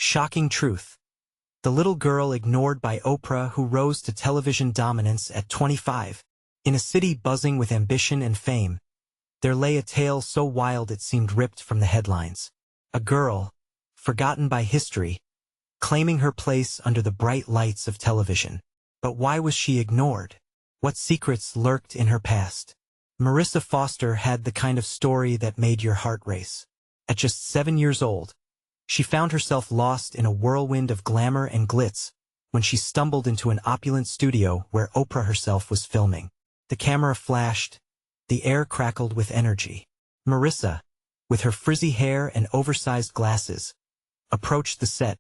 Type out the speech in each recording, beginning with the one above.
Shocking truth. The little girl ignored by Oprah who rose to television dominance at 25. In a city buzzing with ambition and fame, there lay a tale so wild it seemed ripped from the headlines. A girl, forgotten by history, claiming her place under the bright lights of television. But why was she ignored? What secrets lurked in her past? Marissa Foster had the kind of story that made your heart race. At just 7 years old, she found herself lost in a whirlwind of glamour and glitz when she stumbled into an opulent studio where Oprah herself was filming. The camera flashed, the air crackled with energy. Marissa, with her frizzy hair and oversized glasses, approached the set,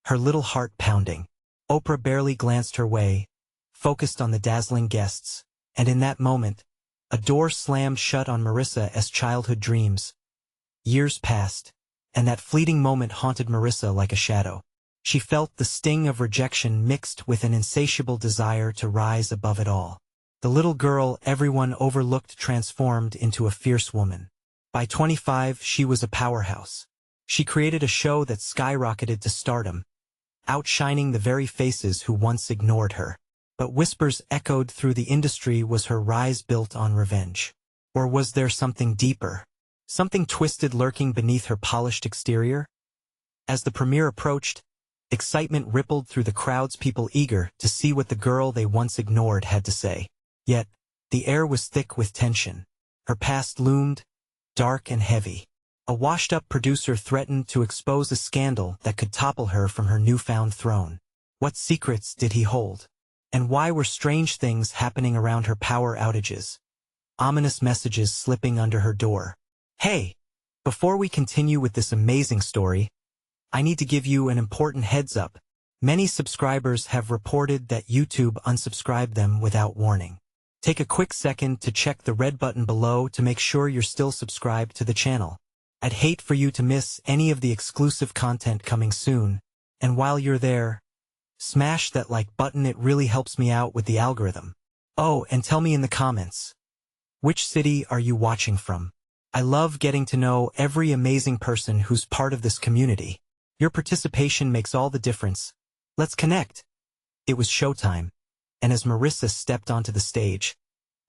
her little heart pounding. Oprah barely glanced her way, focused on the dazzling guests, and in that moment, a door slammed shut on Marissa's childhood dreams. Years passed, and that fleeting moment haunted Marissa like a shadow. She felt the sting of rejection mixed with an insatiable desire to rise above it all. The little girl everyone overlooked transformed into a fierce woman. By 25, she was a powerhouse. She created a show that skyrocketed to stardom, outshining the very faces who once ignored her. But whispers echoed through the industry. Was her rise built on revenge? Or was there something deeper? Something twisted lurking beneath her polished exterior? As the premiere approached, excitement rippled through the crowds, people eager to see what the girl they once ignored had to say. Yet, the air was thick with tension. Her past loomed, dark and heavy. A washed-up producer threatened to expose a scandal that could topple her from her newfound throne. What secrets did he hold? And why were strange things happening around her? Power outages, ominous messages slipping under her door. Hey, before we continue with this amazing story, I need to give you an important heads up. Many subscribers have reported that YouTube unsubscribed them without warning. Take a quick second to check the red button below to make sure you're still subscribed to the channel. I'd hate for you to miss any of the exclusive content coming soon, and while you're there, smash that like button. It really helps me out with the algorithm. Oh, and tell me in the comments, which city are you watching from? I love getting to know every amazing person who's part of this community. Your participation makes all the difference. Let's connect. It was showtime, and as Marissa stepped onto the stage,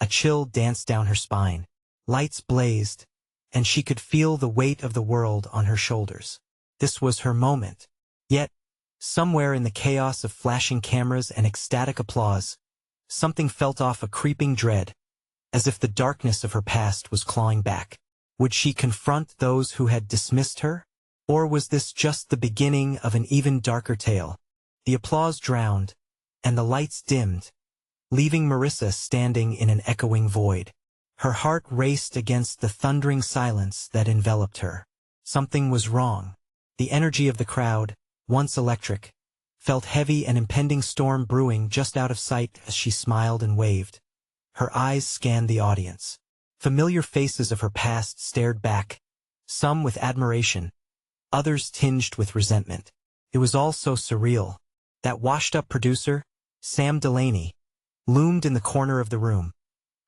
a chill danced down her spine. Lights blazed, and she could feel the weight of the world on her shoulders. This was her moment. Yet, somewhere in the chaos of flashing cameras and ecstatic applause, something felt off, a creeping dread, as if the darkness of her past was clawing back. Would she confront those who had dismissed her? Or was this just the beginning of an even darker tale? The applause drowned, and the lights dimmed, leaving Marissa standing in an echoing void. Her heart raced against the thundering silence that enveloped her. Something was wrong. The energy of the crowd, once electric, felt heavy, an impending storm brewing just out of sight as she smiled and waved. Her eyes scanned the audience. Familiar faces of her past stared back, some with admiration, others tinged with resentment. It was all so surreal. That washed-up producer, Sam Delaney, loomed in the corner of the room,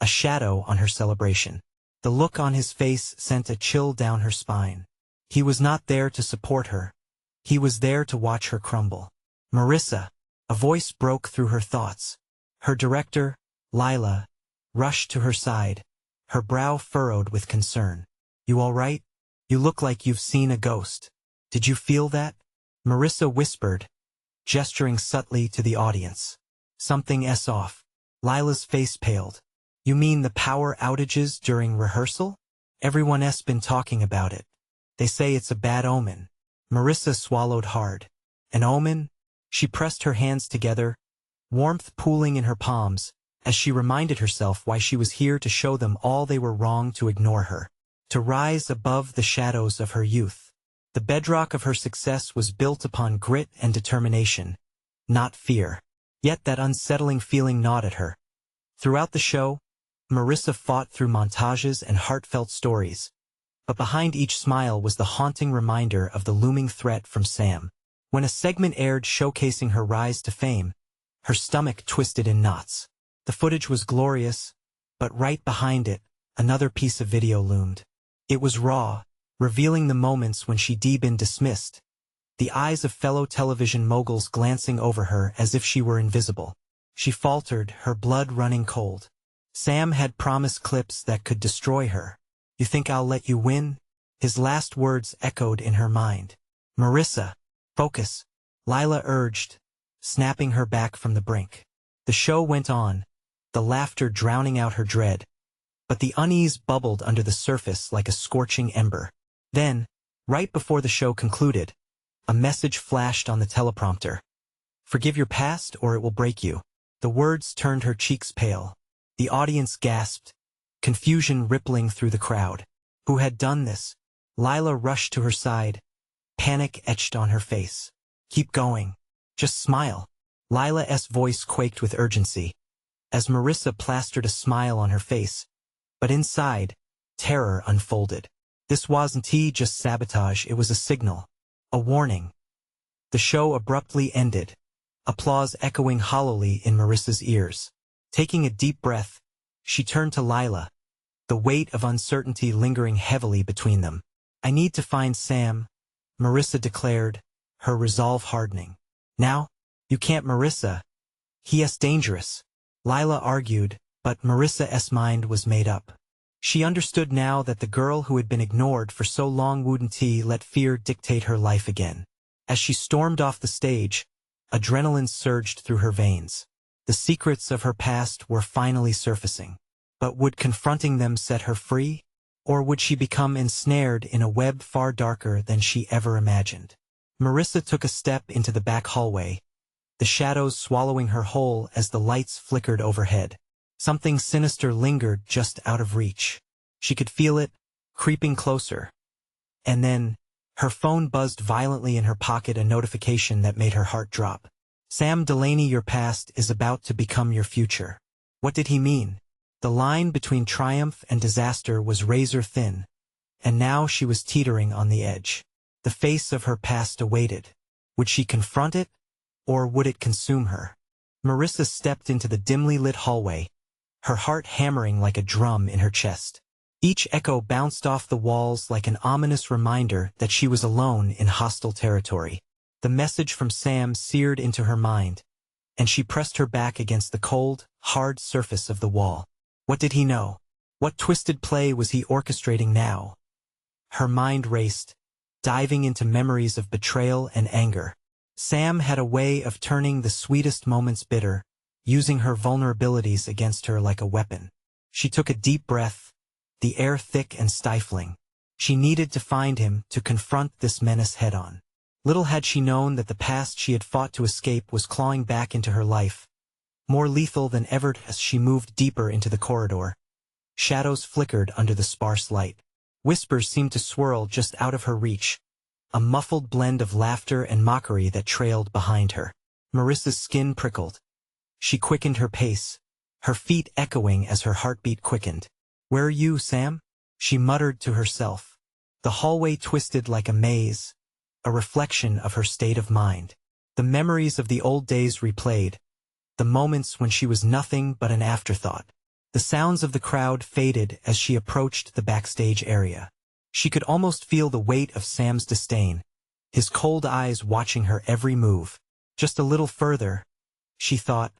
a shadow on her celebration. The look on his face sent a chill down her spine. He was not there to support her. He was there to watch her crumble. Marissa, a voice broke through her thoughts. Her director, Lila, rushed to her side, her brow furrowed with concern. You all right? You look like you've seen a ghost. Did you feel that? Marissa whispered, gesturing subtly to the audience. Something's off. Lila's face paled. You mean the power outages during rehearsal? Everyone's been talking about it. They say it's a bad omen. Marissa swallowed hard. An omen? She pressed her hands together, warmth pooling in her palms, as she reminded herself why she was here, to show them all they were wrong to ignore her, to rise above the shadows of her youth. The bedrock of her success was built upon grit and determination, not fear. Yet that unsettling feeling gnawed at her. Throughout the show, Marissa fought through montages and heartfelt stories, but behind each smile was the haunting reminder of the looming threat from Sam. When a segment aired showcasing her rise to fame, her stomach twisted in knots. The footage was glorious, but right behind it, another piece of video loomed. It was raw, revealing the moments when she'd been dismissed, the eyes of fellow television moguls glancing over her as if she were invisible. She faltered, her blood running cold. Sam had promised clips that could destroy her. "You think I'll let you win?" His last words echoed in her mind. "Marissa, focus," Lila urged, snapping her back from the brink. The show went on, the laughter drowning out her dread, but the unease bubbled under the surface like a scorching ember. Then, right before the show concluded, a message flashed on the teleprompter. "Forgive your past or it will break you." The words turned her cheeks pale. The audience gasped, confusion rippling through the crowd. Who had done this? Lila rushed to her side, panic etched on her face. "Keep going. Just smile." Lila's voice quaked with urgency, as Marissa plastered a smile on her face, but inside, terror unfolded. This wasn't just sabotage, it was a signal, a warning. The show abruptly ended, applause echoing hollowly in Marissa's ears. Taking a deep breath, she turned to Lila, the weight of uncertainty lingering heavily between them. "I need to find Sam," Marissa declared, her resolve hardening. "Now? You can't, Marissa. He's dangerous," Lila argued, but Marissa's mind was made up. She understood now that the girl who had been ignored for so long wouldn't let fear dictate her life again. As she stormed off the stage, adrenaline surged through her veins. The secrets of her past were finally surfacing. But would confronting them set her free? Or would she become ensnared in a web far darker than she ever imagined? Marissa took a step into the back hallway, the shadows swallowing her whole as the lights flickered overhead. Something sinister lingered just out of reach. She could feel it, creeping closer. And then, her phone buzzed violently in her pocket, a notification that made her heart drop. "Sam Delaney, your past is about to become your future." What did he mean? The line between triumph and disaster was razor thin, and now she was teetering on the edge. The face of her past awaited. Would she confront it, or would it consume her? Marissa stepped into the dimly lit hallway, her heart hammering like a drum in her chest. Each echo bounced off the walls like an ominous reminder that she was alone in hostile territory. The message from Sam seared into her mind, and she pressed her back against the cold, hard surface of the wall. What did he know? What twisted play was he orchestrating now? Her mind raced, diving into memories of betrayal and anger. Sam had a way of turning the sweetest moments bitter, using her vulnerabilities against her like a weapon. She took a deep breath, the air thick and stifling. She needed to find him, to confront this menace head-on. Little had she known that the past she had fought to escape was clawing back into her life, more lethal than ever. As she moved deeper into the corridor, shadows flickered under the sparse light. Whispers seemed to swirl just out of her reach, a muffled blend of laughter and mockery that trailed behind her. Marissa's skin prickled. She quickened her pace, her feet echoing as her heartbeat quickened. "Where are you, Sam?" she muttered to herself. The hallway twisted like a maze, a reflection of her state of mind. The memories of the old days replayed, the moments when she was nothing but an afterthought. The sounds of the crowd faded as she approached the backstage area. She could almost feel the weight of Sam's disdain, his cold eyes watching her every move. Just a little further, she thought,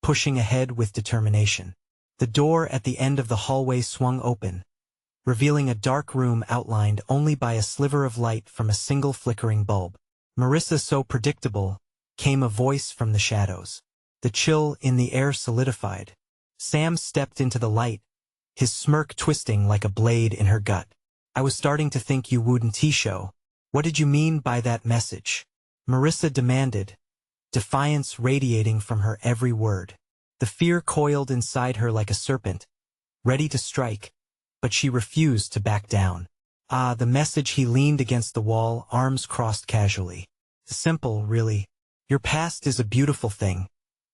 pushing ahead with determination. The door at the end of the hallway swung open, revealing a dark room outlined only by a sliver of light from a single flickering bulb. "Marissa, so predictable," came a voice from the shadows. The chill in the air solidified. Sam stepped into the light, his smirk twisting like a blade in her gut. "I was starting to think you wouldn't show. What did you mean by that message?" Marissa demanded, defiance radiating from her every word. The fear coiled inside her like a serpent, ready to strike, but she refused to back down. The message. He leaned against the wall, arms crossed casually. "Simple, really. Your past is a beautiful thing,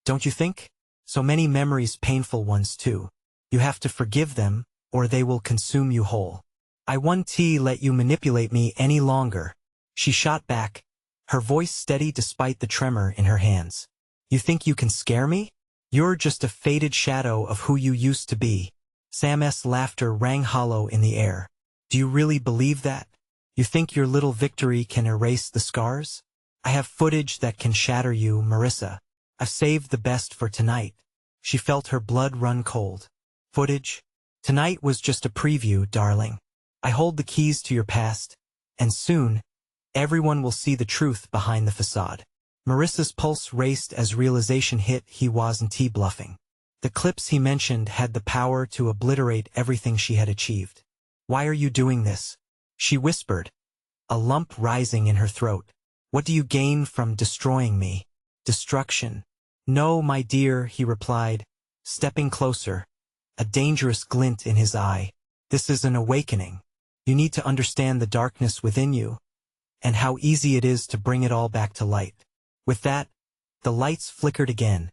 don't you think? So many memories, painful ones too. You have to forgive them, or they will consume you whole. I won't let you manipulate me any longer." She shot back, her voice steady despite the tremor in her hands. "You think you can scare me? You're just a faded shadow of who you used to be." Sam's laughter rang hollow in the air. "Do you really believe that? You think your little victory can erase the scars?" I have footage that can shatter you, Marissa. I've saved the best for tonight. She felt her blood run cold. Footage? Tonight was just a preview, darling. I hold the keys to your past, and soon, everyone will see the truth behind the facade. Marissa's pulse raced as realization hit he wasn't bluffing. The clips he mentioned had the power to obliterate everything she had achieved. Why are you doing this? She whispered, a lump rising in her throat. What do you gain from destroying me? Destruction. No, my dear, he replied, stepping closer, a dangerous glint in his eye. This is an awakening. You need to understand the darkness within you, and how easy it is to bring it all back to light. With that, the lights flickered again,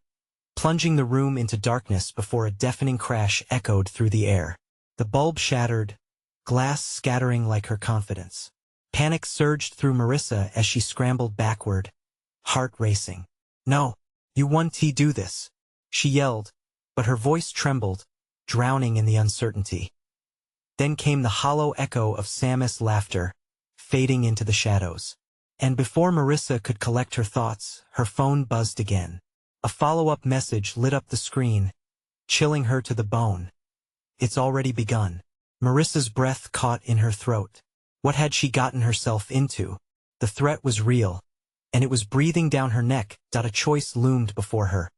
plunging the room into darkness before a deafening crash echoed through the air. The bulb shattered, glass scattering like her confidence. Panic surged through Marissa as she scrambled backward, heart racing. No, you won't do this, she yelled, but her voice trembled, drowning in the uncertainty. Then came the hollow echo of Sam's laughter, fading into the shadows. And before Marissa could collect her thoughts, her phone buzzed again. A follow-up message lit up the screen, chilling her to the bone. It's already begun. Marissa's breath caught in her throat. What had she gotten herself into? The threat was real, and it was breathing down her neck. A choice loomed before her.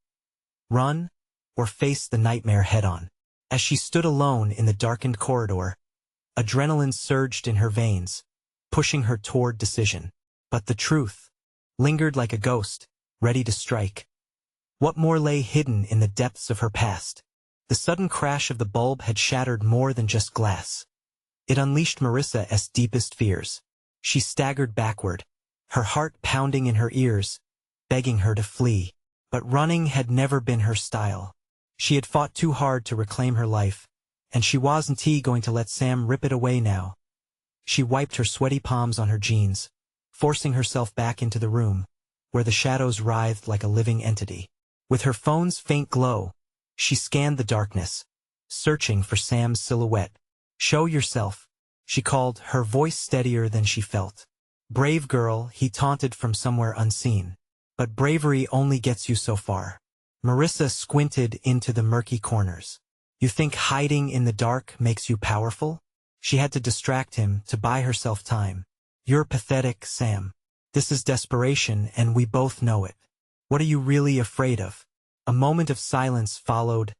Run, or face the nightmare head-on. As she stood alone in the darkened corridor, adrenaline surged in her veins, pushing her toward decision. But the truth lingered like a ghost, ready to strike. What more lay hidden in the depths of her past? The sudden crash of the bulb had shattered more than just glass. It unleashed Marissa's deepest fears. She staggered backward, her heart pounding in her ears, begging her to flee. But running had never been her style. She had fought too hard to reclaim her life, and she wasn't going to let Sam rip it away now. She wiped her sweaty palms on her jeans, forcing herself back into the room, where the shadows writhed like a living entity. With her phone's faint glow, she scanned the darkness, searching for Sam's silhouette. Show yourself, she called, her voice steadier than she felt. Brave girl, he taunted from somewhere unseen. But bravery only gets you so far. Marissa squinted into the murky corners. You think hiding in the dark makes you powerful? She had to distract him to buy herself time. You're pathetic, Sam. This is desperation, and we both know it. What are you really afraid of? A moment of silence followed,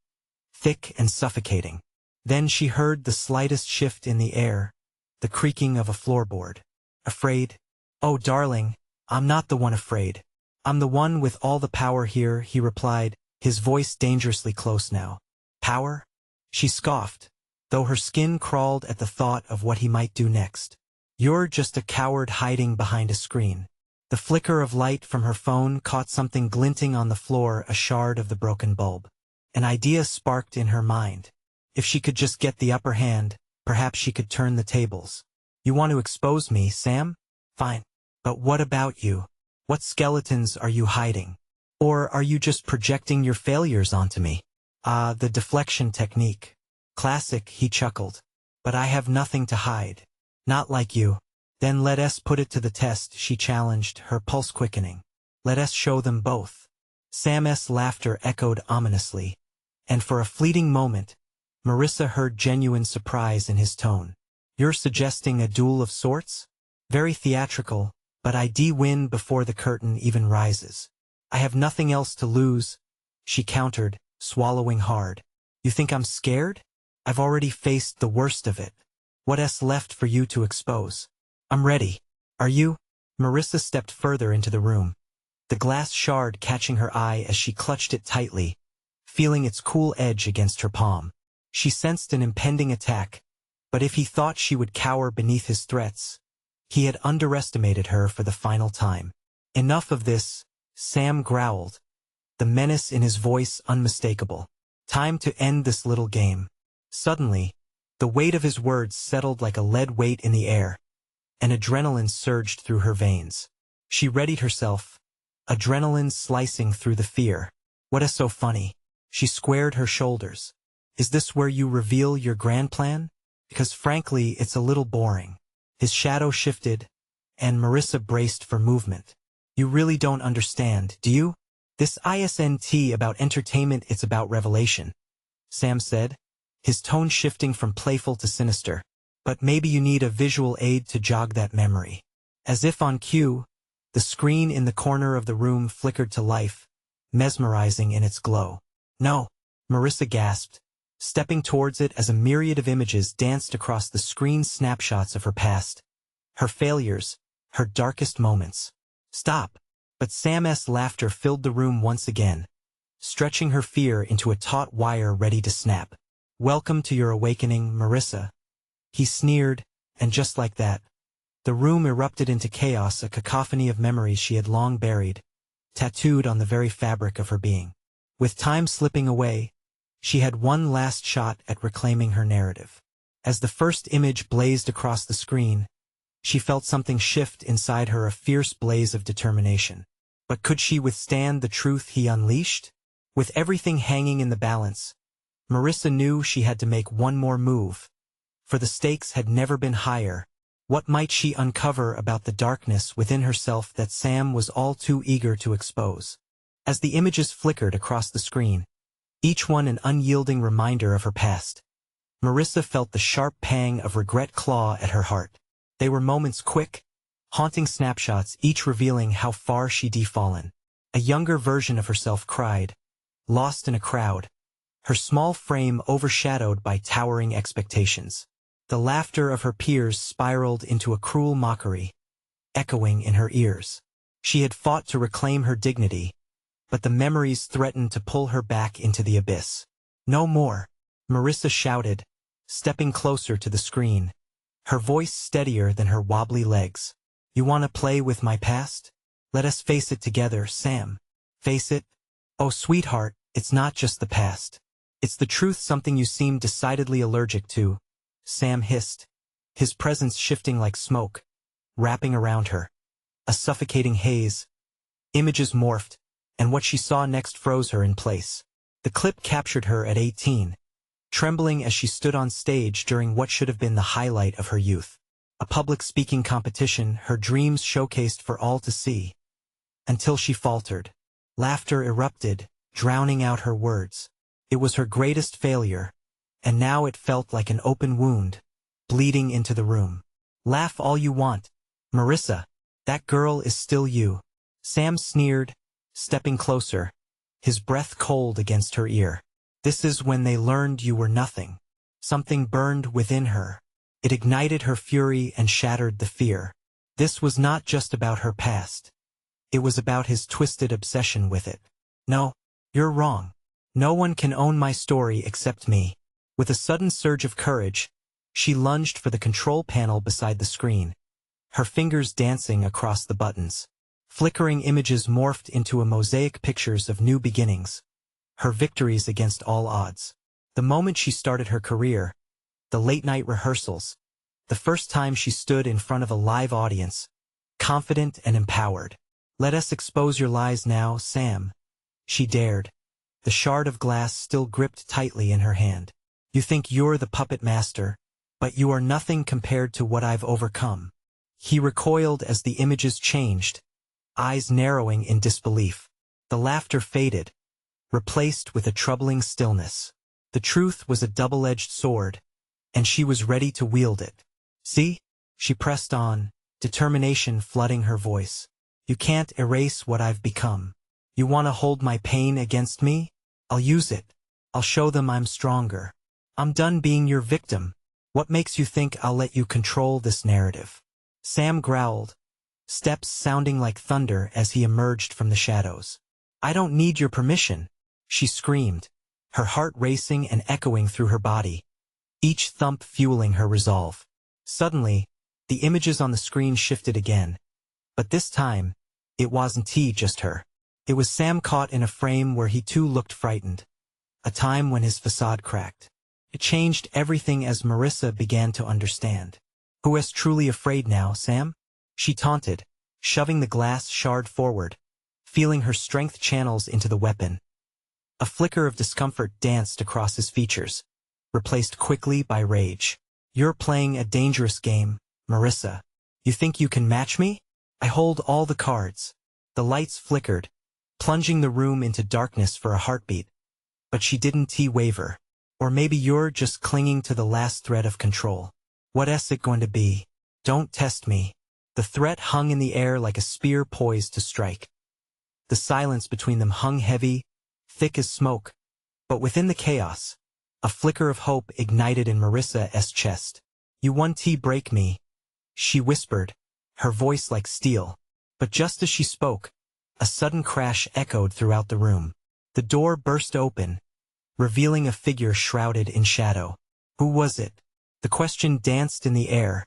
thick and suffocating. Then she heard the slightest shift in the air, the creaking of a floorboard. Afraid? Oh, darling, I'm not the one afraid. I'm the one with all the power here, he replied, his voice dangerously close now. Power? She scoffed, though her skin crawled at the thought of what he might do next. You're just a coward hiding behind a screen. The flicker of light from her phone caught something glinting on the floor, a shard of the broken bulb. An idea sparked in her mind. If she could just get the upper hand, perhaps she could turn the tables. You want to expose me, Sam? Fine. But what about you? What skeletons are you hiding? Or are you just projecting your failures onto me? The deflection technique. Classic, he chuckled. But I have nothing to hide. Not like you. Then let us put it to the test, she challenged, her pulse quickening. Let us show them both. Sam's laughter echoed ominously, and for a fleeting moment, Marissa heard genuine surprise in his tone. You're suggesting a duel of sorts? Very theatrical, but I win before the curtain even rises. I have nothing else to lose, she countered, swallowing hard. You think I'm scared? I've already faced the worst of it. What's left for you to expose? I'm ready. Are you? Marissa stepped further into the room, the glass shard catching her eye as she clutched it tightly, feeling its cool edge against her palm. She sensed an impending attack, but if he thought she would cower beneath his threats, he had underestimated her for the final time. Enough of this, Sam growled, the menace in his voice unmistakable. Time to end this little game. Suddenly, the weight of his words settled like a lead weight in the air, and adrenaline surged through her veins. She readied herself, adrenaline slicing through the fear. What is so funny? She squared her shoulders. Is this where you reveal your grand plan? Because frankly, it's a little boring. His shadow shifted, and Marissa braced for movement. You really don't understand, do you? This isn't about entertainment, it's about revelation, Sam said, his tone shifting from playful to sinister. But maybe you need a visual aid to jog that memory. As if on cue, the screen in the corner of the room flickered to life, mesmerizing in its glow. No, Marissa gasped, stepping towards it as a myriad of images danced across the screen, snapshots of her past, her failures, her darkest moments. Stop! But Sam's laughter filled the room once again, stretching her fear into a taut wire ready to snap. Welcome to your awakening, Marissa. He sneered, and just like that, the room erupted into chaos, a cacophony of memories she had long buried, tattooed on the very fabric of her being. With time slipping away, she had one last shot at reclaiming her narrative. As the first image blazed across the screen, she felt something shift inside her, a fierce blaze of determination. But could she withstand the truth he unleashed? With everything hanging in the balance, Marissa knew she had to make one more move. For the stakes had never been higher. What might she uncover about the darkness within herself that Sam was all too eager to expose? As the images flickered across the screen, each one an unyielding reminder of her past, Marissa felt the sharp pang of regret claw at her heart. They were moments, quick, haunting snapshots, each revealing how far she'd fallen. A younger version of herself cried, lost in a crowd, her small frame overshadowed by towering expectations. The laughter of her peers spiraled into a cruel mockery, echoing in her ears. She had fought to reclaim her dignity, but the memories threatened to pull her back into the abyss. No more, Marissa shouted, stepping closer to the screen, her voice steadier than her wobbly legs. You want to play with my past? Let us face it together, Sam. Face it? Oh, sweetheart, it's not just the past. It's the truth, something you seem decidedly allergic to, Sam hissed, his presence shifting like smoke, wrapping around her. A suffocating haze. Images morphed, and what she saw next froze her in place. The clip captured her at 18, trembling as she stood on stage during what should have been the highlight of her youth. A public speaking competition, her dreams showcased for all to see. Until she faltered. Laughter erupted, drowning out her words. It was her greatest failure, and now it felt like an open wound, bleeding into the room. Laugh all you want, Marissa. That girl is still you. Sam sneered, stepping closer, his breath cold against her ear. This is when they learned you were nothing. Something burned within her. It ignited her fury and shattered the fear. This was not just about her past. It was about his twisted obsession with it. No, you're wrong. No one can own my story except me. With a sudden surge of courage, she lunged for the control panel beside the screen, her fingers dancing across the buttons. Flickering images morphed into a mosaic, pictures of new beginnings, her victories against all odds. The moment she started her career, the late-night rehearsals, the first time she stood in front of a live audience, confident and empowered. Let us expose your lies now, Sam, she dared, the shard of glass still gripped tightly in her hand. You think you're the puppet master, but you are nothing compared to what I've overcome. He recoiled as the images changed, eyes narrowing in disbelief. The laughter faded, replaced with a troubling stillness. The truth was a double-edged sword, and she was ready to wield it. See? She pressed on, determination flooding her voice. You can't erase what I've become. You want to hold my pain against me? I'll use it. I'll show them I'm stronger. I'm done being your victim. What makes you think I'll let you control this narrative? Sam growled, steps sounding like thunder as he emerged from the shadows. I don't need your permission, she screamed, her heart racing and echoing through her body, each thump fueling her resolve. Suddenly, the images on the screen shifted again. But this time, it wasn't just her. It was Sam caught in a frame where he too looked frightened. A time when his facade cracked. It changed everything as Marissa began to understand. Who is truly afraid now, Sam? She taunted, shoving the glass shard forward, feeling her strength channels into the weapon. A flicker of discomfort danced across his features, replaced quickly by rage. You're playing a dangerous game, Marissa. You think you can match me? I hold all the cards. The lights flickered, plunging the room into darkness for a heartbeat. But she didn't waver. Or maybe you're just clinging to the last thread of control. What's it going to be? Don't test me. The threat hung in the air like a spear poised to strike. The silence between them hung heavy, thick as smoke. But within the chaos, a flicker of hope ignited in Marissa's chest. You won't break me, she whispered, her voice like steel. But just as she spoke, a sudden crash echoed throughout the room. The door burst open, revealing a figure shrouded in shadow. Who was it? The question danced in the air,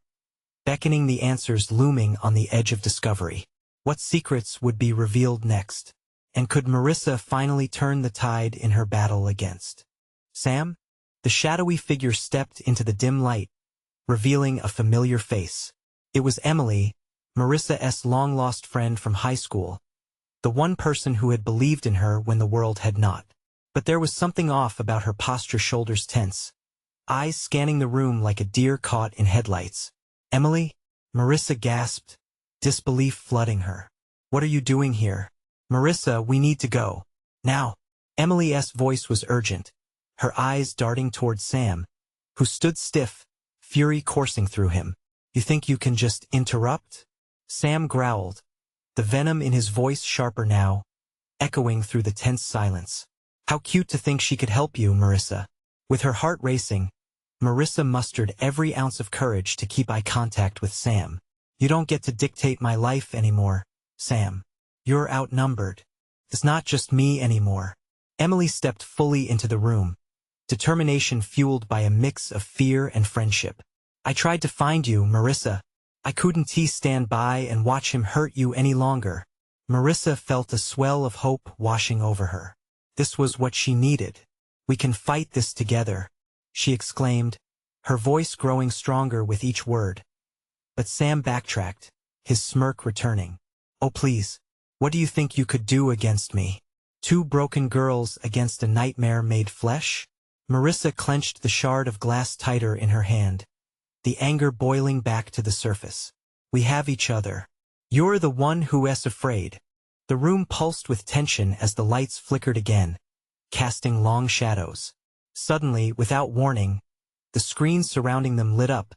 beckoning the answers looming on the edge of discovery. What secrets would be revealed next? And could Marissa finally turn the tide in her battle against Sam? The shadowy figure stepped into the dim light, revealing a familiar face. It was Emily, Marissa's long-lost friend from high school, the one person who had believed in her when the world had not. But there was something off about her posture, shoulders tense, eyes scanning the room like a deer caught in headlights. Emily? Marissa gasped, disbelief flooding her. What are you doing here? Marissa, we need to go. Now. Emily's voice was urgent, her eyes darting towards Sam, who stood stiff, fury coursing through him. You think you can just interrupt? Sam growled, the venom in his voice sharper now, echoing through the tense silence. How cute to think she could help you, Marissa. With her heart racing, Marissa mustered every ounce of courage to keep eye contact with Sam. You don't get to dictate my life anymore, Sam. You're outnumbered. It's not just me anymore. Emily stepped fully into the room, determination fueled by a mix of fear and friendship. I tried to find you, Marissa. I couldn't stand by and watch him hurt you any longer. Marissa felt a swell of hope washing over her. This was what she needed. We can fight this together, she exclaimed, her voice growing stronger with each word. But Sam backtracked, his smirk returning. Oh please, what do you think you could do against me? Two broken girls against a nightmare made flesh? Marissa clenched the shard of glass tighter in her hand, the anger boiling back to the surface. We have each other. You're the one who's afraid. The room pulsed with tension as the lights flickered again, casting long shadows. Suddenly, without warning, the screens surrounding them lit up,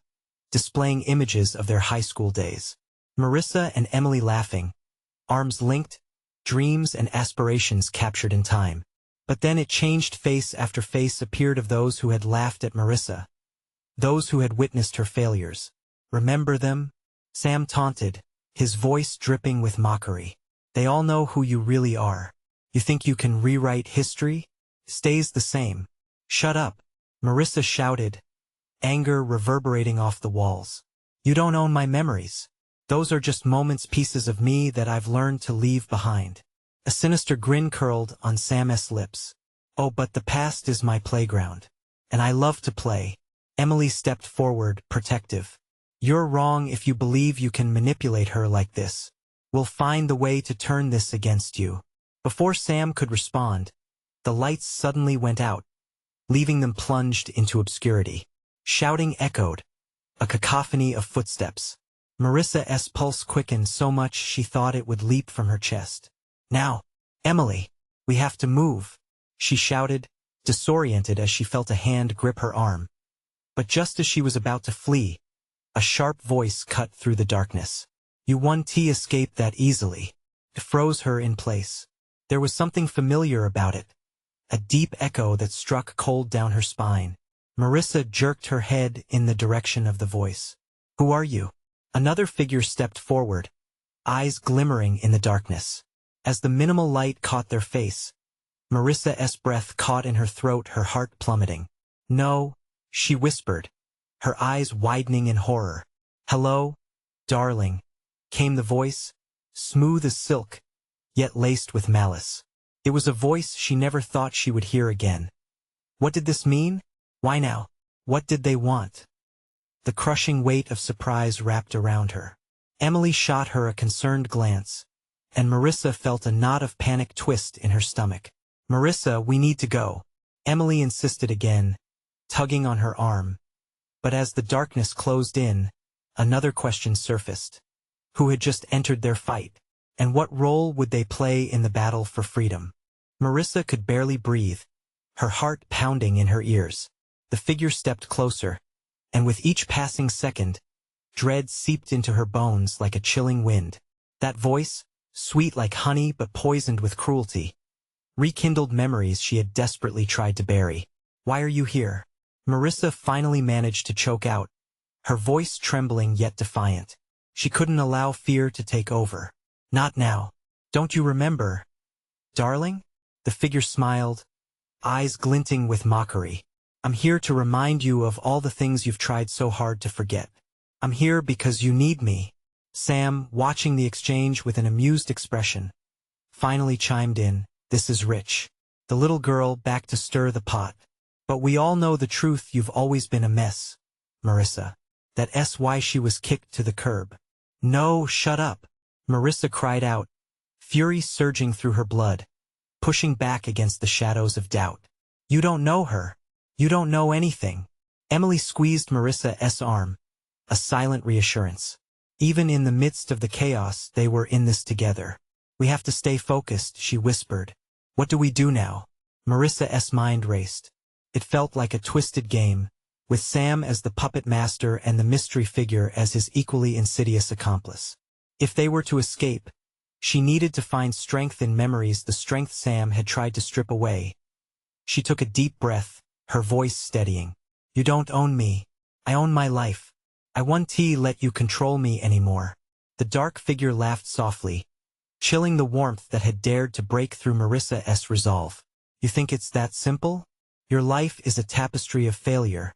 displaying images of their high school days. Marissa and Emily laughing, arms linked, dreams and aspirations captured in time. But then it changed. Face after face appeared of those who had laughed at Marissa, those who had witnessed her failures. Remember them? Sam taunted, his voice dripping with mockery. They all know who you really are. You think you can rewrite history? Stays the same. Shut up, Marissa shouted, anger reverberating off the walls. You don't own my memories. Those are just moments, pieces of me that I've learned to leave behind. A sinister grin curled on Sam's lips. Oh, but the past is my playground. And I love to play. Emily stepped forward, protective. You're wrong if you believe you can manipulate her like this. We'll find the way to turn this against you. Before Sam could respond, the lights suddenly went out, leaving them plunged into obscurity. Shouting echoed, a cacophony of footsteps. Marissa's pulse quickened so much she thought it would leap from her chest. Now, Emily, we have to move, she shouted, disoriented as she felt a hand grip her arm. But just as she was about to flee, a sharp voice cut through the darkness. You won't escape that easily. It froze her in place. There was something familiar about it, a deep echo that struck cold down her spine. Marissa jerked her head in the direction of the voice. Who are you? Another figure stepped forward, eyes glimmering in the darkness. As the minimal light caught their face, Marissa's breath caught in her throat, her heart plummeting. No, she whispered, her eyes widening in horror. Hello, darling, came the voice, smooth as silk, yet laced with malice. It was a voice she never thought she would hear again. What did this mean? Why now? What did they want? The crushing weight of surprise wrapped around her. Emily shot her a concerned glance, and Marissa felt a knot of panic twist in her stomach. Marissa, we need to go, Emily insisted again, tugging on her arm. But as the darkness closed in, another question surfaced. Who had just entered their fight? And what role would they play in the battle for freedom? Marissa could barely breathe, her heart pounding in her ears. The figure stepped closer, and with each passing second, dread seeped into her bones like a chilling wind. That voice, sweet like honey but poisoned with cruelty, rekindled memories she had desperately tried to bury. "Why are you here?" Marissa finally managed to choke out, her voice trembling yet defiant. She couldn't allow fear to take over. "Not now. Don't you remember, darling?" The figure smiled, eyes glinting with mockery. "I'm here to remind you of all the things you've tried so hard to forget. I'm here because you need me." Sam, watching the exchange with an amused expression, finally chimed in, "This is rich." The little girl back to stir the pot. "But we all know the truth, you've always been a mess, Marissa. That's why she was kicked to the curb." "No, shut up," Marissa cried out, fury surging through her blood, pushing back against the shadows of doubt. "You don't know her. You don't know anything." Emily squeezed Marissa's arm, a silent reassurance. Even in the midst of the chaos, they were in this together. "We have to stay focused," she whispered. "What do we do now?" Marissa's mind raced. It felt like a twisted game, with Sam as the puppet master and the mystery figure as his equally insidious accomplice. If they were to escape, she needed to find strength in memories, the strength Sam had tried to strip away. She took a deep breath, her voice steadying. "You don't own me. I own my life. I won't let you control me anymore." The dark figure laughed softly, chilling the warmth that had dared to break through Marissa's resolve. "You think it's that simple? Your life is a tapestry of failure,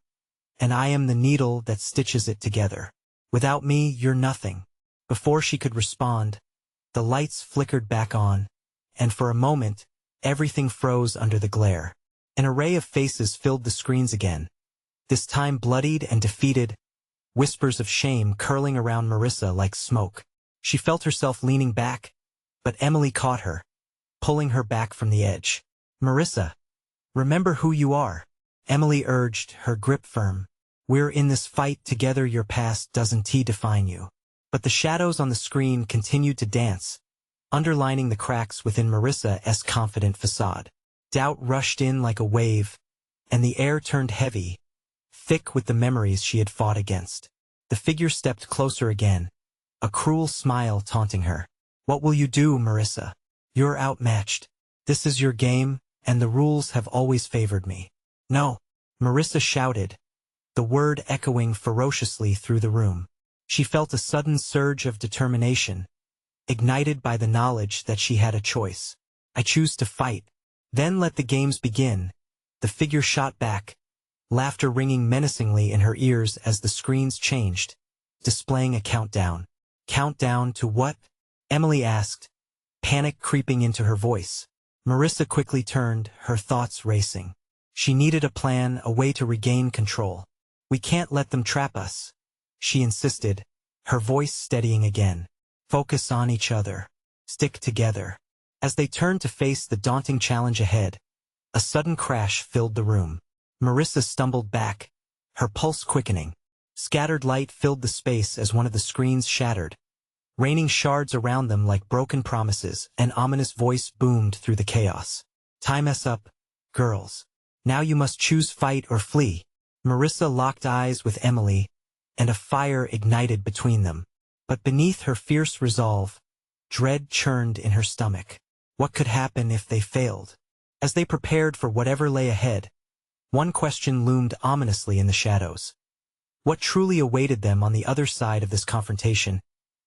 and I am the needle that stitches it together. Without me, you're nothing." Before she could respond, the lights flickered back on, and for a moment, everything froze under the glare. An array of faces filled the screens again, this time bloodied and defeated, whispers of shame curling around Marissa like smoke. She felt herself leaning back, but Emily caught her, pulling her back from the edge. "Marissa, remember who you are," Emily urged, her grip firm. "We're in this fight together, your past doesn't define you." But the shadows on the screen continued to dance, underlining the cracks within Marissa's confident facade. Doubt rushed in like a wave, and the air turned heavy, thick with the memories she had fought against. The figure stepped closer again, a cruel smile taunting her. "What will you do, Marissa? You're outmatched. This is your game, and the rules have always favored me." "No," Marissa shouted, the word echoing ferociously through the room. She felt a sudden surge of determination, ignited by the knowledge that she had a choice. "I choose to fight." "Then let the games begin," the figure shot back, laughter ringing menacingly in her ears as the screens changed, displaying a countdown. "Countdown to what?" Emily asked, panic creeping into her voice. Marissa quickly turned, her thoughts racing. She needed a plan, a way to regain control. "We can't let them trap us," she insisted, her voice steadying again. "Focus on each other. Stick together." As they turned to face the daunting challenge ahead, a sudden crash filled the room. Marissa stumbled back, her pulse quickening. Scattered light filled the space as one of the screens shattered, raining shards around them like broken promises. An ominous voice boomed through the chaos. "Time's up, girls. Now you must choose fight or flee." Marissa locked eyes with Emily, and a fire ignited between them. But beneath her fierce resolve, dread churned in her stomach. What could happen if they failed? As they prepared for whatever lay ahead, one question loomed ominously in the shadows. What truly awaited them on the other side of this confrontation,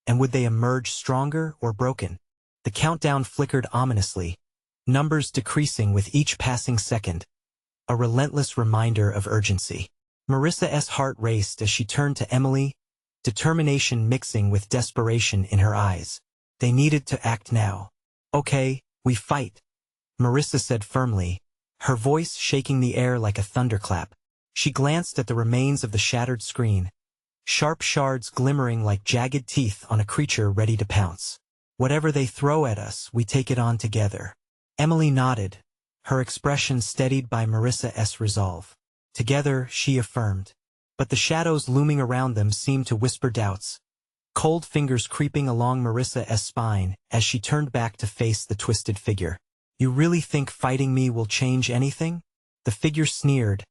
and would they emerge stronger or broken? The countdown flickered ominously, numbers decreasing with each passing second, a relentless reminder of urgency. Marissa's heart raced as she turned to Emily, determination mixing with desperation in her eyes. They needed to act now. "Okay, we fight," Marissa said firmly, her voice shaking the air like a thunderclap. She glanced at the remains of the shattered screen, sharp shards glimmering like jagged teeth on a creature ready to pounce. "Whatever they throw at us, we take it on together." Emily nodded, her expression steadied by Marissa's resolve. "Together," she affirmed. But the shadows looming around them seemed to whisper doubts. cold fingers creeping along Marissa's spine as she turned back to face the twisted figure. "You really think fighting me will change anything?" The figure sneered,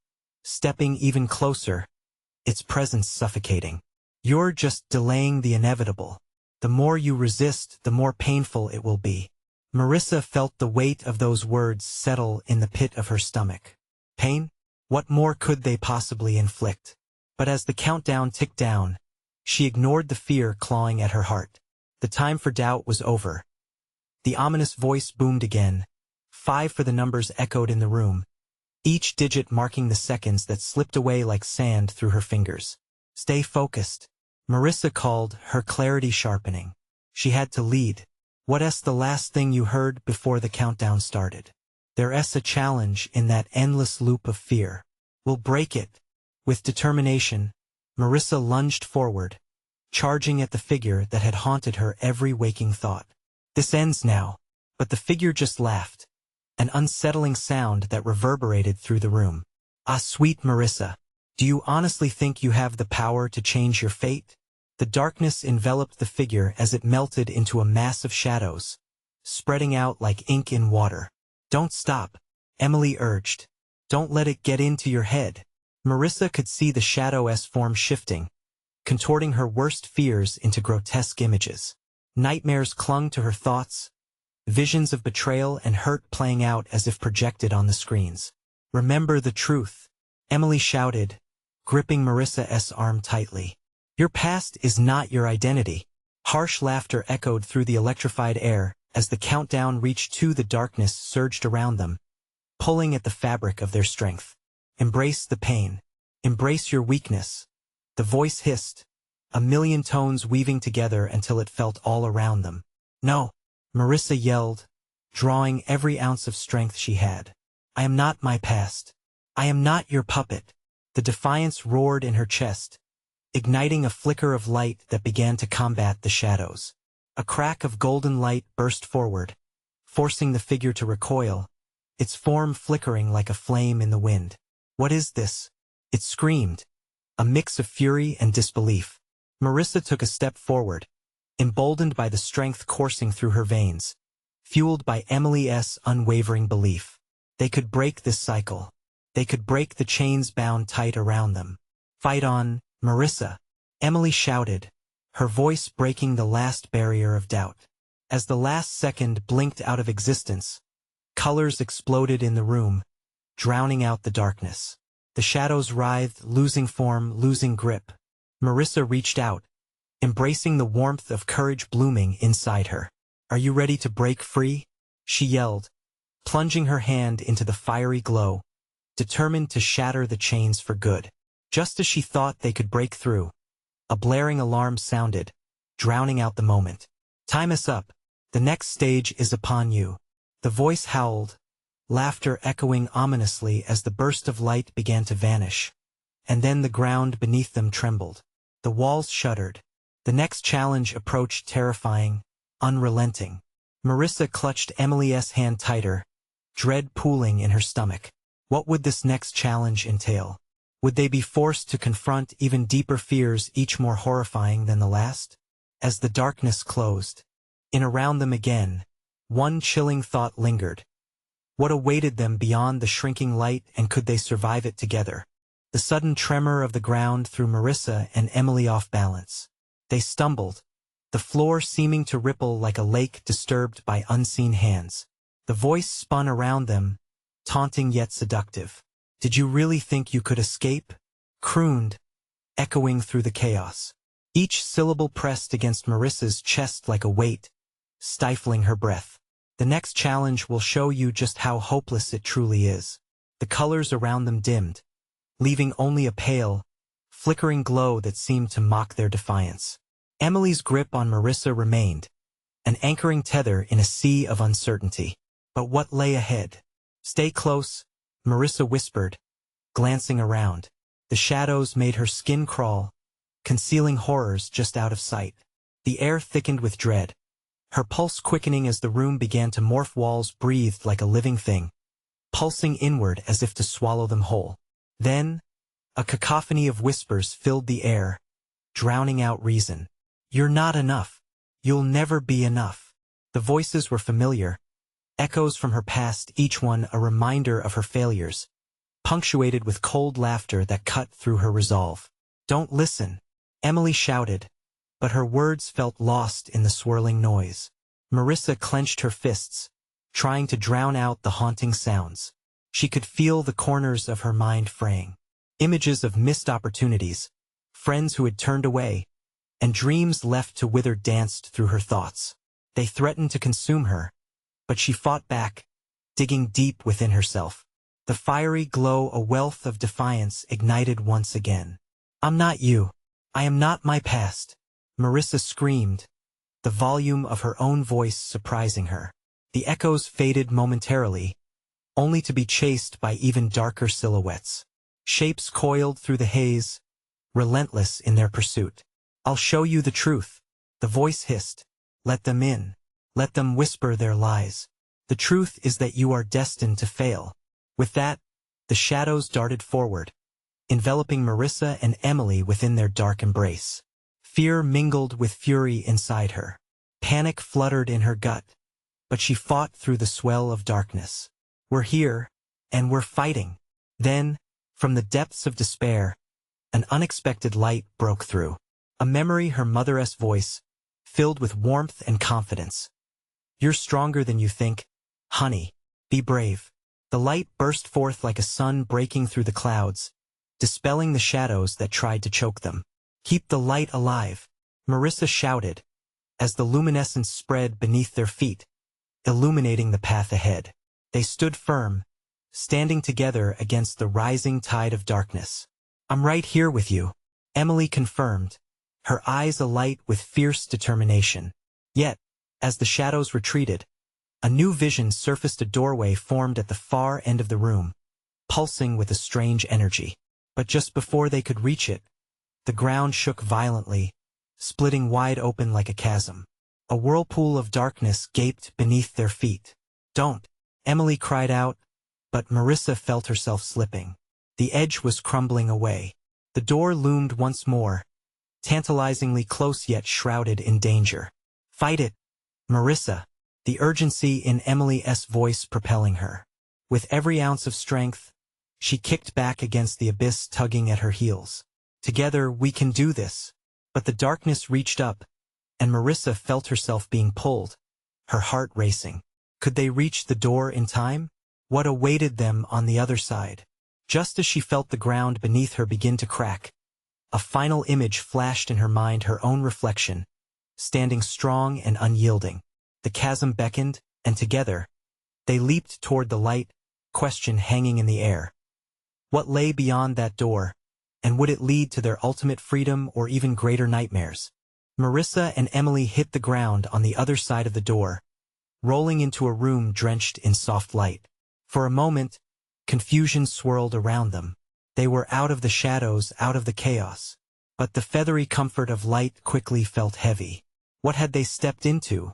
stepping even closer, its presence suffocating. "You're just delaying the inevitable. The more you resist, the more painful it will be." Marissa felt the weight of those words settle in the pit of her stomach. Pain? What more could they possibly inflict? But as the countdown ticked down, she ignored the fear clawing at her heart. The time for doubt was over. The ominous voice boomed again. 5 for the numbers echoed in the room, each digit marking the seconds that slipped away like sand through her fingers. "Stay focused," Marissa called, her clarity sharpening. She had to lead. "What's the last thing you heard before the countdown started?" There's a challenge in that endless loop of fear. "We'll break it." With determination, Marissa lunged forward, charging at the figure that had haunted her every waking thought. "This ends now." But the figure just laughed, an unsettling sound that reverberated through the room. "Ah, sweet Marissa, do you honestly think you have the power to change your fate?" The darkness enveloped the figure as it melted into a mass of shadows, spreading out like ink in water. "Don't stop," Emily urged. "Don't let it get into your head." Marissa could see the shadow's form shifting, contorting her worst fears into grotesque images. Nightmares clung to her thoughts, visions of betrayal and hurt playing out as if projected on the screens. "Remember the truth," Emily shouted, gripping Marissa's arm tightly. "Your past is not your identity." Harsh laughter echoed through the electrified air as the countdown reached 2. The darkness surged around them, pulling at the fabric of their strength. "Embrace the pain. Embrace your weakness." The voice hissed, a million tones weaving together until it felt all around them. "No," Marissa yelled, drawing every ounce of strength she had. "I am not my past. I am not your puppet." The defiance roared in her chest, igniting a flicker of light that began to combat the shadows. A crack of golden light burst forward, forcing the figure to recoil, its form flickering like a flame in the wind. "What is this?" it screamed, a mix of fury and disbelief. Marissa took a step forward, emboldened by the strength coursing through her veins, fueled by Emily's unwavering belief. They could break this cycle. They could break the chains bound tight around them. "Fight on, Marissa," Emily shouted, her voice breaking the last barrier of doubt. As the last second blinked out of existence, colors exploded in the room, drowning out the darkness. The shadows writhed, losing form, losing grip. Marissa reached out, embracing the warmth of courage blooming inside her. "Are you ready to break free?" she yelled, plunging her hand into the fiery glow, determined to shatter the chains for good. Just as she thought they could break through, a blaring alarm sounded, drowning out the moment. "Time is up. The next stage is upon you." The voice howled, laughter echoing ominously as the burst of light began to vanish. And then the ground beneath them trembled. The walls shuddered. The next challenge approached, terrifying, unrelenting. Marissa clutched Emily's hand tighter, dread pooling in her stomach. What would this next challenge entail? Would they be forced to confront even deeper fears, each more horrifying than the last? As the darkness closed in around them again, one chilling thought lingered. What awaited them beyond the shrinking light, and could they survive it together? The sudden tremor of the ground threw Marissa and Emily off balance. They stumbled, the floor seeming to ripple like a lake disturbed by unseen hands. The voice spun around them, taunting yet seductive. "Did you really think you could escape?" crooned, echoing through the chaos. Each syllable pressed against Marissa's chest like a weight, stifling her breath. "The next challenge will show you just how hopeless it truly is." The colors around them dimmed, leaving only a pale, flickering glow that seemed to mock their defiance. Emily's grip on Marissa remained, an anchoring tether in a sea of uncertainty. But what lay ahead? "Stay close," Marissa whispered, glancing around. The shadows made her skin crawl, concealing horrors just out of sight. The air thickened with dread, her pulse quickening as the room began to morph. Walls breathed like a living thing, pulsing inward as if to swallow them whole. Then, a cacophony of whispers filled the air, drowning out reason. "You're not enough. You'll never be enough." The voices were familiar, echoes from her past, each one a reminder of her failures, punctuated with cold laughter that cut through her resolve. "Don't listen," Emily shouted, but her words felt lost in the swirling noise. Marissa clenched her fists, trying to drown out the haunting sounds. She could feel the corners of her mind fraying. Images of missed opportunities, friends who had turned away, and dreams left to wither danced through her thoughts. They threatened to consume her, but she fought back, digging deep within herself. The fiery glow, a wealth of defiance, ignited once again. "I'm not you. I am not my past," Marissa screamed, the volume of her own voice surprising her. The echoes faded momentarily, only to be chased by even darker silhouettes. Shapes coiled through the haze, relentless in their pursuit. "I'll show you the truth," the voice hissed. "Let them in. Let them whisper their lies. The truth is that you are destined to fail." With that, the shadows darted forward, enveloping Marissa and Emily within their dark embrace. Fear mingled with fury inside her. Panic fluttered in her gut, but she fought through the swell of darkness. "We're here, and we're fighting." Then, from the depths of despair, an unexpected light broke through. A memory, her mother's voice, filled with warmth and confidence. "You're stronger than you think, honey. Be brave." The light burst forth like a sun breaking through the clouds, dispelling the shadows that tried to choke them. "Keep the light alive," Marissa shouted, as the luminescence spread beneath their feet, illuminating the path ahead. They stood firm, standing together against the rising tide of darkness. "I'm right here with you," Emily confirmed, her eyes alight with fierce determination. Yet, as the shadows retreated, a new vision surfaced. A doorway formed at the far end of the room, pulsing with a strange energy. But just before they could reach it, the ground shook violently, splitting wide open like a chasm. A whirlpool of darkness gaped beneath their feet. "Don't!" Emily cried out, but Marissa felt herself slipping. The edge was crumbling away. The door loomed once more, tantalizingly close yet shrouded in danger. "Fight it, Marissa," the urgency in Emily's voice propelling her. With every ounce of strength, she kicked back against the abyss tugging at her heels. "Together we can do this." But the darkness reached up, and Marissa felt herself being pulled, her heart racing. Could they reach the door in time? What awaited them on the other side? Just as she felt the ground beneath her begin to crack, a final image flashed in her mind, her own reflection, standing strong and unyielding. The chasm beckoned, and together, they leaped toward the light, question hanging in the air. What lay beyond that door, and would it lead to their ultimate freedom or even greater nightmares? Marissa and Emily hit the ground on the other side of the door, rolling into a room drenched in soft light. For a moment, confusion swirled around them. They were out of the shadows, out of the chaos. But the feathery comfort of light quickly felt heavy. What had they stepped into?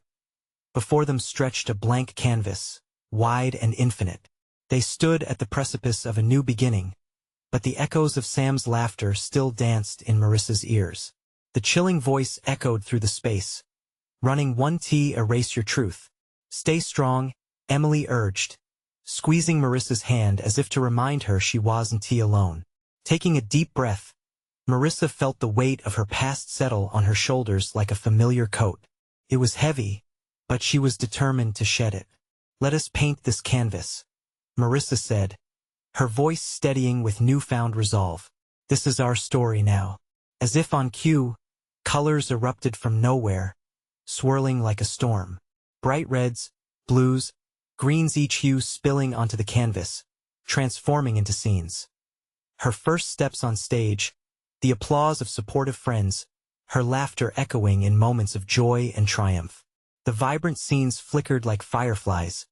Before them stretched a blank canvas, wide and infinite. They stood at the precipice of a new beginning, but the echoes of Sam's laughter still danced in Marissa's ears. The chilling voice echoed through the space. "Running 1T, erase your truth. Stay strong," Emily urged, squeezing Marissa's hand as if to remind her she wasn't alone. Taking a deep breath, Marissa felt the weight of her past settle on her shoulders like a familiar coat. It was heavy, but she was determined to shed it. "Let us paint this canvas," Marissa said, her voice steadying with newfound resolve. "This is our story now." As if on cue, colors erupted from nowhere, swirling like a storm. Bright reds, blues, greens, each hue spilling onto the canvas, transforming into scenes. Her first steps on stage, the applause of supportive friends, her laughter echoing in moments of joy and triumph. The vibrant scenes flickered like fireflies,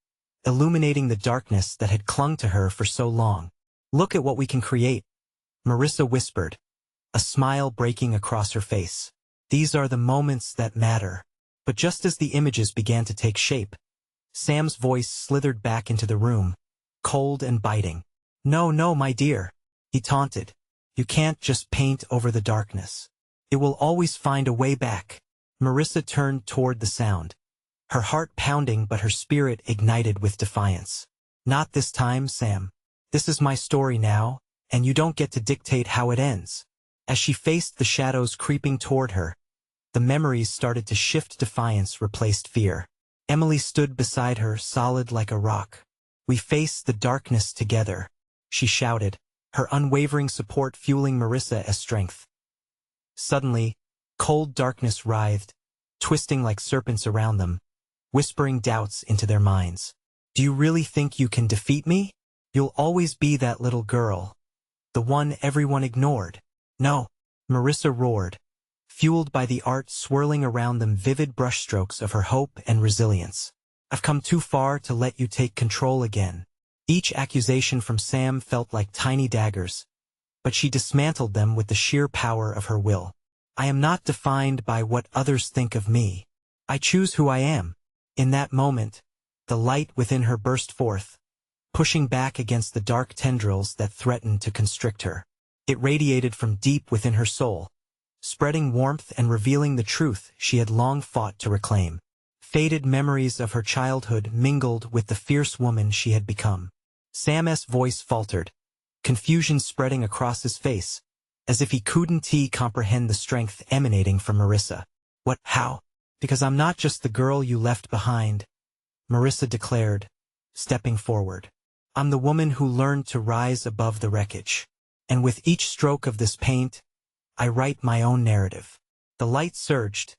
illuminating the darkness that had clung to her for so long. "Look at what we can create," Marissa whispered, a smile breaking across her face. "These are the moments that matter." But just as the images began to take shape, Sam's voice slithered back into the room, cold and biting. "No, no, my dear," he taunted. "You can't just paint over the darkness. It will always find a way back." Marissa turned toward the sound, her heart pounding but her spirit ignited with defiance. Not this time, Sam. This is my story now, and you don't get to dictate how it ends. As she faced the shadows creeping toward her, the memories started to shift. Defiance replaced fear. Emily stood beside her, solid like a rock. We face the darkness together, she shouted, her unwavering support fueling Marissa's strength. Suddenly, cold darkness writhed, twisting like serpents around them, whispering doubts into their minds. Do you really think you can defeat me? You'll always be that little girl, the one everyone ignored. No, Marissa roared, fueled by the art swirling around them, vivid brushstrokes of her hope and resilience. I've come too far to let you take control again. Each accusation from Sam felt like tiny daggers, but she dismantled them with the sheer power of her will. I am not defined by what others think of me. I choose who I am. In that moment, the light within her burst forth, pushing back against the dark tendrils that threatened to constrict her. It radiated from deep within her soul, spreading warmth and revealing the truth she had long fought to reclaim. Faded memories of her childhood mingled with the fierce woman she had become. Sam's voice faltered, confusion spreading across his face, as if he couldn't comprehend the strength emanating from Marissa. What? How? Because I'm not just the girl you left behind, Marissa declared, stepping forward. I'm the woman who learned to rise above the wreckage. And with each stroke of this paint, I write my own narrative. The light surged,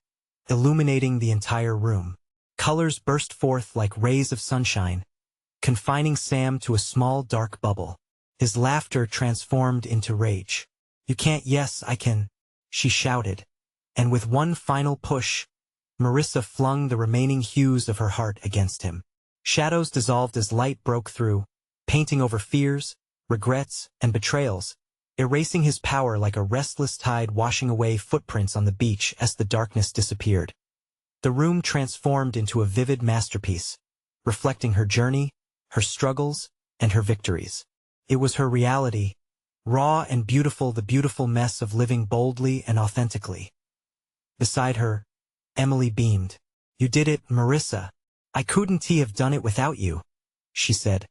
illuminating the entire room. Colors burst forth like rays of sunshine, confining Sam to a small dark bubble. His laughter transformed into rage. You can't. Yes, I can, she shouted. And with one final push, Marissa flung the remaining hues of her heart against him. Shadows dissolved as light broke through, painting over fears, regrets, and betrayals, erasing his power like a restless tide washing away footprints on the beach as the darkness disappeared. The room transformed into a vivid masterpiece, reflecting her journey, her struggles, and her victories. It was her reality, raw and beautiful, the beautiful mess of living boldly and authentically. Beside her, Emily beamed. You did it, Marissa. I couldn't have done it without you, she said,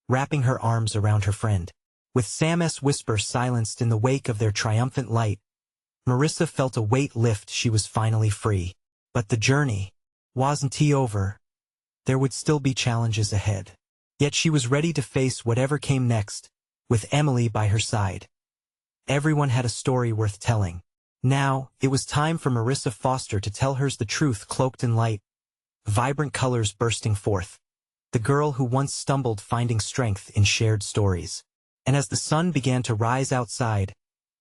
wrapping her arms around her friend. With Sam's whisper silenced in the wake of their triumphant light, Marissa felt a weight lift. She was finally free. But the journey wasn't over. There would still be challenges ahead. Yet she was ready to face whatever came next, with Emily by her side. Everyone had a story worth telling. Now, it was time for Marissa Foster to tell hers, the truth cloaked in light, vibrant colors bursting forth. The girl who once stumbled, finding strength in shared stories. And as the sun began to rise outside,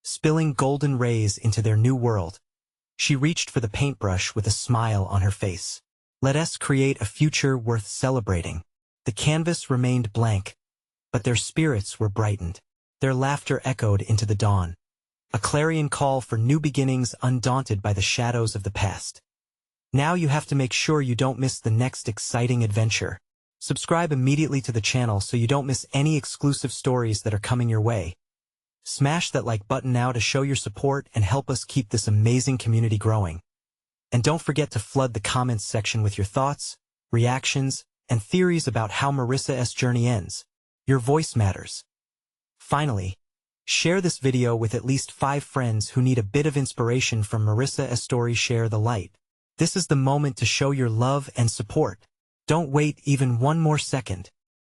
spilling golden rays into their new world, she reached for the paintbrush with a smile on her face. Let us create a future worth celebrating. The canvas remained blank, but their spirits were brightened. Their laughter echoed into the dawn, a clarion call for new beginnings, undaunted by the shadows of the past. Now you have to make sure you don't miss the next exciting adventure. Subscribe immediately to the channel so you don't miss any exclusive stories that are coming your way. Smash that like button now to show your support and help us keep this amazing community growing. And don't forget to flood the comments section with your thoughts, reactions, and theories about how Marissa's journey ends. Your voice matters. Finally, share this video with at least 5 friends who need a bit of inspiration from Marissa's story. Share the light. This is the moment to show your love and support. Don't wait even one more second.